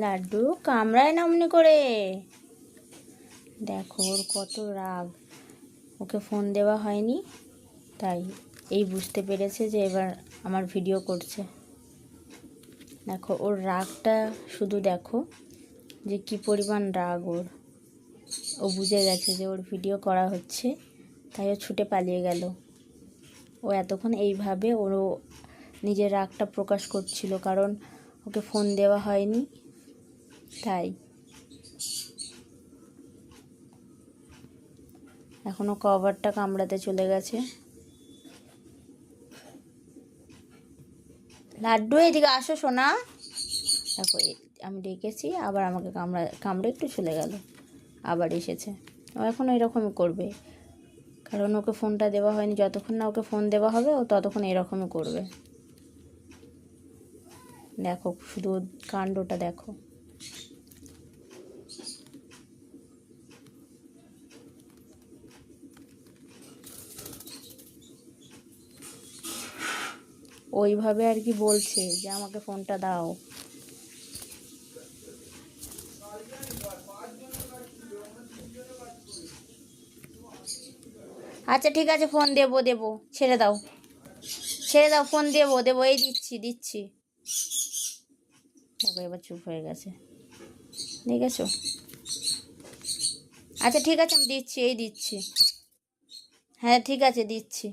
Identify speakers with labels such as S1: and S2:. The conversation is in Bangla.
S1: লাড্ডু কামড়ায় না মনে করে। দেখো ওর কত রাগ, ওকে ফোন দেওয়া হয়নি তাই এই বুঝতে পেরেছে যে এবার আমার ভিডিও করছে। দেখো ওর রাগটা শুধু দেখো যে কি পরিমাণ রাগ ওর। ও বুঝে গেছে যে ওর ভিডিও করা হচ্ছে, তাই ও ছুটে পালিয়ে গেল। ও এতক্ষণ এইভাবে ওরও নিজের রাগটা প্রকাশ করছিল, কারণ ওকে ফোন দেওয়া হয়নি তাই। এখনও কভারটা কামড়াতে চলে গেছে। লাড্ডু এদিকে আসো সোনা। দেখো আমি ডেকেছি, আবার আমাকে কামড়ে একটু চলে গেল, আবার এসেছে। ও এখন এরকমই করবে, কারণ ওকে ফোনটা দেওয়া হয়নি। যতক্ষণ না ওকে ফোন দেওয়া হবে ও ততক্ষণ এরকমই করবে। দেখো শুধু কাণ্ডটা দেখো। ওইভাবে আর কি বলছে যে আমাকে ফোনটা দাও। আচ্ছা ঠিক আছে, ফোন দেবো দেবো, ছেড়ে দাও ছেড়ে দাও, ফোন দেবো দেবো, এই দিচ্ছি দিচ্ছি। দেখো এবার চুপ হয়ে গেছে, দেখেছো? আচ্ছা ঠিক আছে আমি দিচ্ছি, এই দিচ্ছি। হ্যাঁ ঠিক আছে দিচ্ছি।